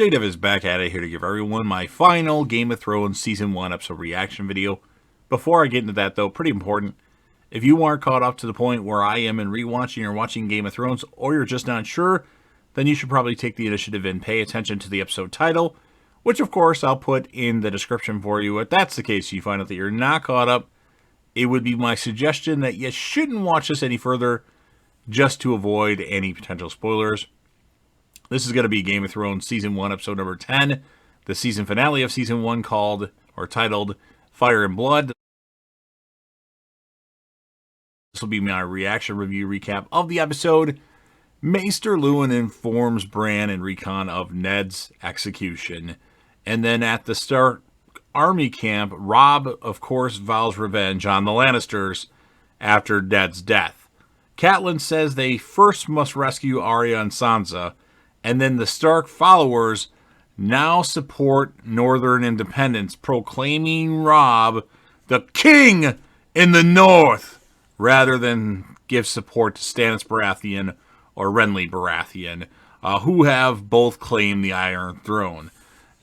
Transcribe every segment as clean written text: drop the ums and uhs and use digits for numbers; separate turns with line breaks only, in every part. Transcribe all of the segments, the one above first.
JDev is back at it here to give everyone my final Game of Thrones Season 1 episode reaction video. Before I get into that though, pretty important, if you aren't caught up to the point where I am in rewatching or watching Game of Thrones, or you're just not sure, then you should probably take the initiative and pay attention to the episode title, which of course I'll put in the description for you. If that's the case, you find out that you're not caught up, it would be my suggestion that you shouldn't watch this any further, just to avoid any potential spoilers. This is going to be Game of Thrones Season 1, Episode number 10, the season finale of Season 1 titled Fire and Blood. This will be my reaction review recap of the episode. Maester Luwin informs Bran and Rickon of Ned's execution. And then at the Stark army camp, Robb, of course, vows revenge on the Lannisters after Ned's death. Catelyn says they first must rescue Arya and Sansa, and then the Stark followers now support Northern independence, proclaiming Robb the king in the north, rather than give support to Stannis Baratheon or Renly Baratheon, who have both claimed the Iron Throne.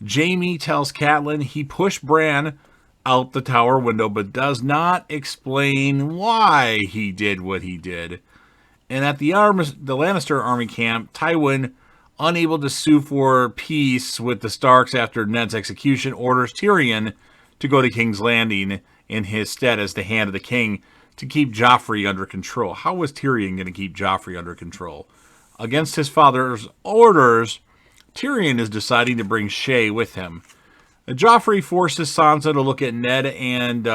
Jaime tells Catelyn he pushed Bran out the tower window, but does not explain why he did what he did. And at the Lannister army camp, Tywin, unable to sue for peace with the Starks after Ned's execution, orders Tyrion to go to King's Landing in his stead as the Hand of the King to keep Joffrey under control. How was Tyrion going to keep Joffrey under control? Against his father's orders, Tyrion is deciding to bring Shae with him. Joffrey forces Sansa to look at Ned and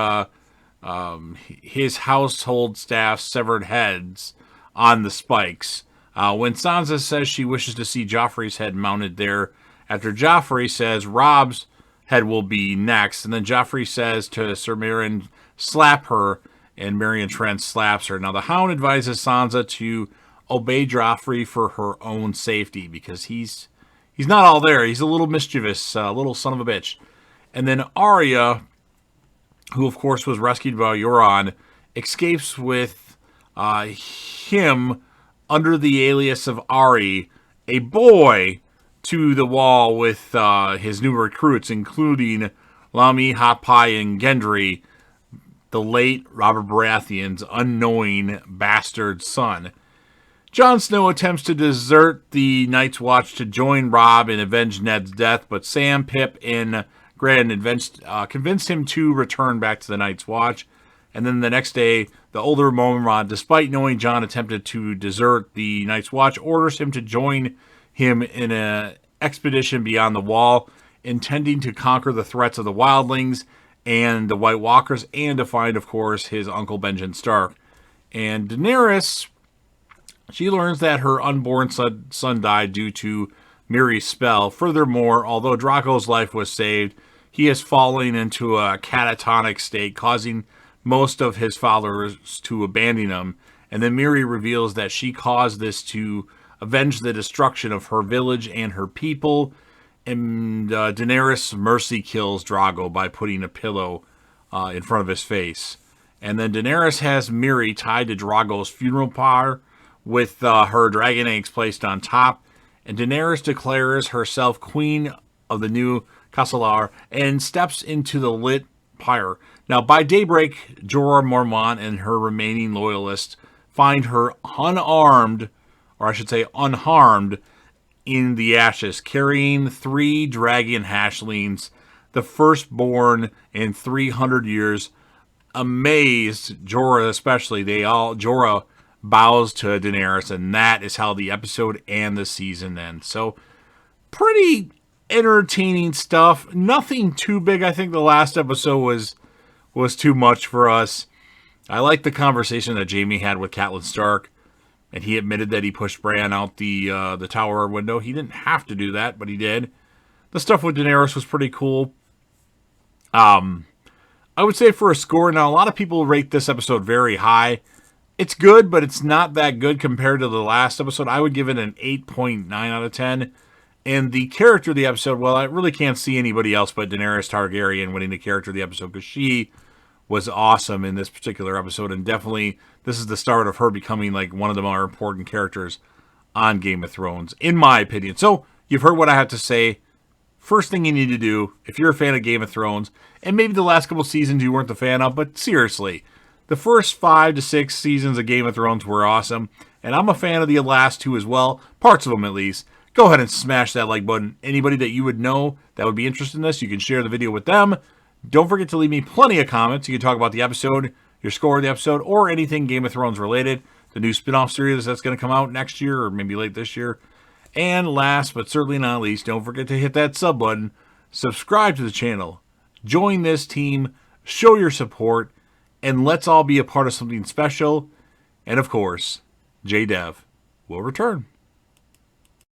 his household staff's severed heads on the spikes. When Sansa says she wishes to see Joffrey's head mounted there, after Joffrey says Robb's head will be next, and then Joffrey says to Sir Meryn, slap her, and Meryn Trent slaps her. Now the Hound advises Sansa to obey Joffrey for her own safety, because he's not all there. He's a little mischievous, little son of a bitch. And then Arya, who of course was rescued by Euron, escapes with him under the alias of Ari, a boy, to the wall with his new recruits, including Lamy, Hot Pie, and Gendry, the late Robert Baratheon's unknowing bastard son. Jon Snow attempts to desert the Night's Watch to join Robb and avenge Ned's death, but Sam, Pip, and Gran convinced him to return back to the Night's Watch. And then the next day, the older Mormont, despite knowing Jon attempted to desert the Night's Watch, orders him to join him in an expedition beyond the Wall, intending to conquer the threats of the Wildlings and the White Walkers, and to find, of course, his uncle Benjen Stark. And Daenerys, she learns that her unborn son died due to Miri's spell. Furthermore, although Draco's life was saved, he is falling into a catatonic state, causing most of his followers to abandon him. And then Miri reveals that she caused this to avenge the destruction of her village and her people. And Daenerys mercy kills Drogo by putting a pillow in front of his face. And then Daenerys has Miri tied to Drogo's funeral pyre with her dragon eggs placed on top. And Daenerys declares herself queen of the new Castelar and steps into the lit pyre. Now, by daybreak, Jorah Mormont and her remaining loyalists find her unarmed, or I should say unharmed, in the ashes, carrying 3 dragon hatchlings, the firstborn in 300 years. Amazed, Jorah especially, Jorah bows to Daenerys, and that is how the episode and the season ends. So, pretty entertaining stuff. Nothing too big. I think the last episode was too much for us. I like the conversation that Jaime had with Catelyn Stark, and he admitted that he pushed Bran out the tower window. He didn't have to do that, but he did. The stuff with Daenerys was pretty cool. I would say for a score, now a lot of people rate this episode very high. It's good, but it's not that good compared to the last episode. I would give it an 8.9 out of 10. And the character of the episode, well, I really can't see anybody else but Daenerys Targaryen winning the character of the episode, because she was awesome in this particular episode, and definitely this is the start of her becoming like one of the more important characters on Game of Thrones, in my opinion. So you've heard what I have to say. first thing you need to do, if you're a fan of Game of Thrones, and maybe the last couple seasons you weren't a fan of, but seriously, the first 5 to 6 seasons of Game of Thrones were awesome, and I'm a fan of the last 2 as well, parts of them at least. Go ahead and smash that like button. Anybody that you would know that would be interested in this, you can share the video with them. Don't forget to leave me plenty of comments. You can talk about the episode, your score of the episode, or anything Game of Thrones related. The new spin-off series that's going to come out next year or maybe late this year. And last but certainly not least, don't forget to hit that sub button, subscribe to the channel, join this team, show your support, and let's all be a part of something special. And of course, JDev will return.